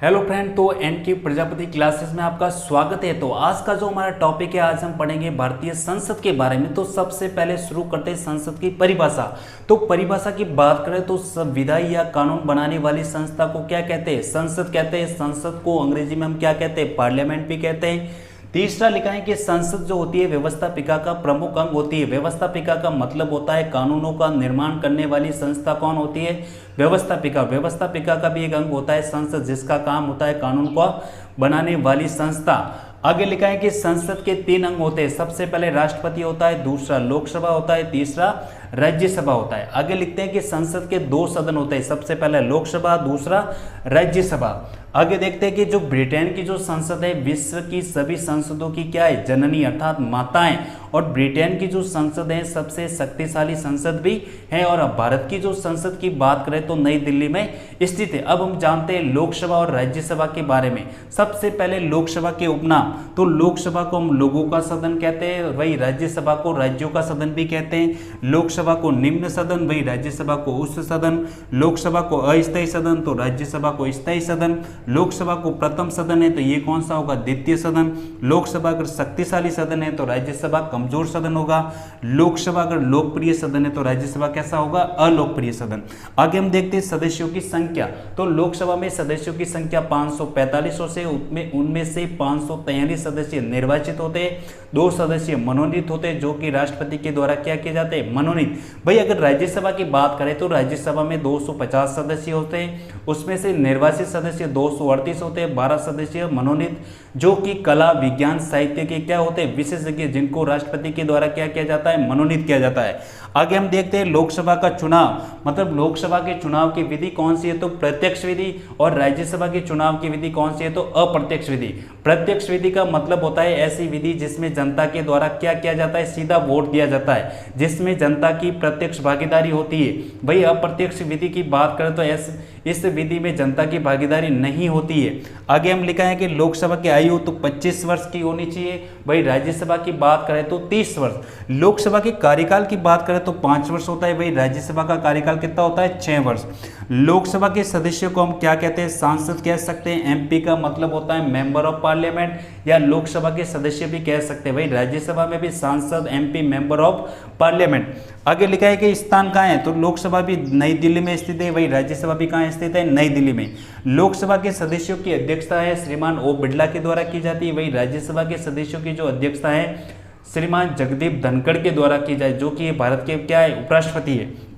Hello friend, तो N K Prajapati classes में आपका स्वागत है। तो आज का जो हमारा टॉपिक है, आज हम पढ़ेंगे भारतीय संसद के बारे में। तो सबसे पहले शुरू करते हैं संसद की परिभाषा। तो परिभाषा की बात करें तो संविधान या कानून बनाने वाली संस्था को क्या कहते हैं? संसद कहते हैं। संसद को अंग्रेजी में हम क्या कहते हैं? पार्लियामेंट भी कहते हैं। तीसरा लिखा है कि संसद जो होती है व्यवस्थापिका का प्रमुख अंग होती है। व्यवस्थापिका का मतलब होता है कानूनों का निर्माण करने वाली संस्था कौन होती है? व्यवस्थापिका। व्यवस्थापिका का भी एक अंग होता है संसद, जिसका काम होता है कानून को बनाने वाली संस्था। आगे लिखा है कि संसद के 3 अंग होते हैं। सबसे पहले राष्ट्रपति होता है, दूसरा लोकसभा होता है, तीसरा राज्यसभा होता है। आगे लिखते हैं कि संसद के 2 सदन होते हैं। सबसे पहले लोकसभा, दूसरा राज्यसभा। आगे देखते हैं कि जो ब्रिटेन की जो संसद है विश्व की सभी संसदों की क्या है? जननी अर्थात माताएं। और ब्रिटेन की जो संसद है सबसे शक्तिशाली संसद भी है। और अब भारत की जो संसद की बात करें तो नई दिल्ली में स्थित है। अब हम जानते हैं लोकसभा और राज्यसभा के बारे में। सबसे पहले लोकसभा के उपनाम। तो लोकसभा को हम लोगों का सदन कहते हैं, वही राज्यसभा को राज्यों का सदन भी कहते हैं। लोकसभा को निम्न सदन, वही राज्यसभा को उच्च सदन। लोकसभा को अस्थायी सदन, तो राज्यसभा को स्थायी सदन। लोकसभा को प्रथम सदन है तो ये कौन सा होगा? द्वितीय सदन। लोकसभा अगर शक्तिशाली सदन है तो राज्यसभा कमजोर सदन होगा। लोकसभा अगर लोकप्रिय सदन है तो राज्यसभा कैसा होगा? अलोकप्रिय सदन। आगे हम देखते हैं सदस्यों की संख्या। तो लोकसभा में सदस्यों की संख्या 545 से उनमें से 543 सदस्य निर्वाचित होते हैं, 2 सदस्य मनोनीत होते हैं, जो कि राष्ट्रपति के द्वारा क्या किए जाते हैं? मनोनीत। भाई अगर राज्यसभा की बात करें तो राज्यसभा में 250 सदस्य होते हैं, उसमें से निर्वाचित सदस्य 238 होते हैं, 12 सदस्य मनोनीत, जो कि कला विज्ञान साहित्य के क्या होते हैं? विशेषज्ञ, जिनको राष्ट्रपति के द्वारा क्या किया जाता है? मनोनीत किया जाता है। आगे हम देखते हैं लोकसभा का चुनाव, मतलब लोकसभा के चुनाव की विधि कौन सी है? तो प्रत्यक्ष विधि। और राज्यसभा के चुनाव की विधि कौन सी है? तो अप्रत्यक्ष विधि। प्रत्यक्ष विधि का मतलब होता है ऐसी विधि जिसमें जनता के द्वारा क्या किया जाता है? सीधा वोट दिया जाता है, जिसमें जनता की प्रत्यक्ष भागीदारी होती है। भाई अप्रत्यक्ष विधि की बात करें तो इस विधि में जनता की भागीदारी नहीं होती है। आगे हम लिखा है कि लोकसभा की आयु तो 25 वर्ष की होनी चाहिए। भाई राज्यसभा की बात करें तो 30 वर्ष। लोकसभा के कार्यकाल की बात करें तो 5 वर्ष होता है। भाई राज्यसभा का कार्यकाल कितना होता है? 6 वर्ष। लोकसभा के सदस्यों को हम क्या कहते हैं? सांसद कह सकते हैं। एमपी का मतलब होता है मेंबर ऑफ पार्लियामेंट, या लोकसभा के सदस्य भी कह सकते हैं। भाई राज्यसभा में भी सांसद, एमपी, मेंबर ऑफ पार्लियामेंट। आगे लिखा है कि स्थान कहाँ है? तो लोकसभा भी नई दिल्ली में स्थित है, वही राज्यसभा भी कहाँ स्थित है? नई दिल्ली में। लोकसभा के सदस्यों की अध्यक्षता है श्रीमान ओम बिड़ला के द्वारा की जाती है। वही राज्यसभा के सदस्यों की जो अध्यक्षता है श्रीमान जगदीप धनखड़ के द्वारा की जाए, जो कि भारत के क्या है? उपराष्ट्रपति है।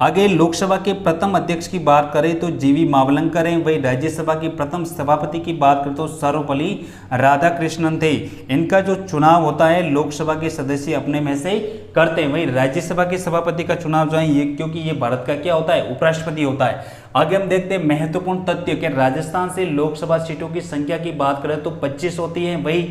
आगे लोकसभा के प्रथम अध्यक्ष की बात करें तो जीवी मावलंकर हैं। वही राज्यसभा की प्रथम सभापति की बात करें तो सर्वपल्ली राधाकृष्णन थे। इनका जो चुनाव होता है लोकसभा के सदस्य अपने में से करते हैं। वही राज्यसभा के सभापति का चुनाव जो है ये, क्योंकि ये भारत का क्या होता है? उपराष्ट्रपति होता है। आगे हम देखते हैं महत्वपूर्ण तथ्य कि राजस्थान से लोकसभा सीटों की संख्या की बात करें तो 25 होती है। वही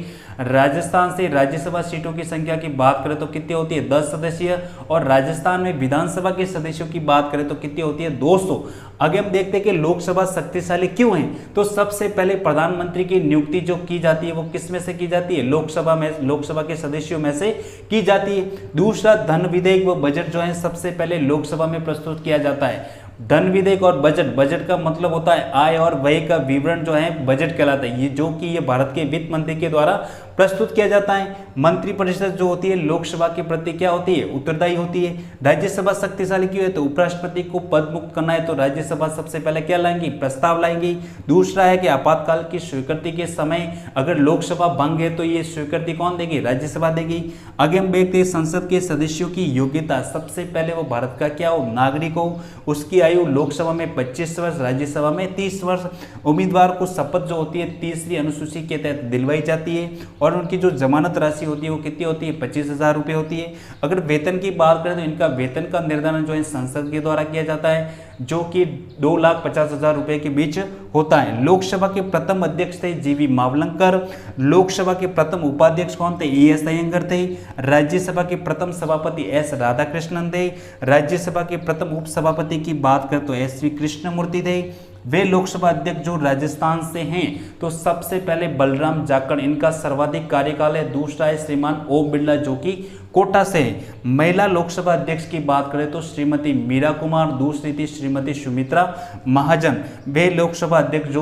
राजस्थान से राज्यसभा सीटों की संख्या की बात करें तो कितनी होती है? 10 सदस्य। और राजस्थान में विधानसभा के सदस्यों की बात करें तो कितनी होती है? 200। आगे हम देखते हैं कि लोकसभा शक्तिशाली क्यों है? तो सबसे पहले प्रधानमंत्री की नियुक्ति जो की जाती है वो किस में से की जाती है? लोकसभा के सदस्यों में से की जाती है। दूसरा, धन विधेयक व बजट जो है सबसे पहले लोकसभा में प्रस्तुत किया जाता है। धन विधेयक और बजट, बजट का मतलब होता है आय और व्यय का विवरण जो है बजट कहलाता है। ये जो कि ये भारत के वित्त मंत्री के द्वारा प्रस्तुत किया जाता है। मंत्रिपरिषद जो होती है लोकसभा के प्रति क्या होती है? उत्तरदायी होती है। राज्यसभा शक्तिशाली क्यों है? तो उपराष्ट्रपति को पद मुक्त करना है तो राज्यसभा सबसे पहले क्या लाएंगी? प्रस्ताव लाएंगी। दूसरा है कि आपातकाल की स्वीकृति के समय अगर लोकसभा भंग है तो ये स्वीकृति कौन देगी? राज्यसभा देगी। आगे हम देखते हैं संसद के सदस्यों की योग्यता। सबसे पहले वो भारत का क्या हो? नागरिक हो। उसकी आयु लोकसभा में 25 वर्ष, राज्यसभा में 30 वर्ष। उम्मीदवार को शपथ जो होती है 3री अनुसूची के तहत दिलवाई जाती है। और उनकी जो जमानत राशि होती है वो कितनी होती है? 25,000 रुपये होती है। अगर वेतन की बात करें तो इनका वेतन का निर्धारण जो है संसद के द्वारा किया जाता है, जो कि 2,50,000 रुपये के बीच होता है। लोकसभा के प्रथम अध्यक्ष थे जीवी मावलंकर। लोकसभा के प्रथम उपाध्यक्ष कौन थे? ES अयंगर थे। राज्यसभा के प्रथम सभापति S राधाकृष्णन थे। राज्यसभा के प्रथम उपसभापति की बात करें तो SV कृष्णमूर्ति थे। वे लोकसभा अध्यक्ष जो राजस्थान से हैं तो सबसे पहले बलराम जाखड़, इनका सर्वाधिक कार्यकाल है। दूसरा है श्रीमान ओम बिड़ला जो कि कोटा से। महिला लोकसभा अध्यक्ष की बात करें तो श्रीमती मीरा कुमार, दूसरी थी श्रीमती सुमित्रा महाजन। वे लोकसभा अध्यक्ष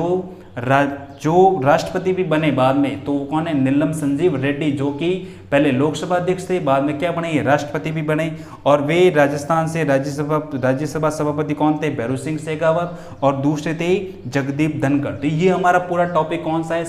जो राष्ट्रपति भी बने बाद में, तो वो कौन है, नीलम संजीव रेड्डी, जो कि पहले लोकसभा अध्यक्ष थे, बाद में क्या बने, ये राष्ट्रपति भी बने। और वे राजस्थान से राज्यसभा सभापति कौन थे, भैरू सिंह शेखावत, और दूसरे थे जगदीप धनखड़। तो ये हमारा पूरा टॉपिक कौन सा है,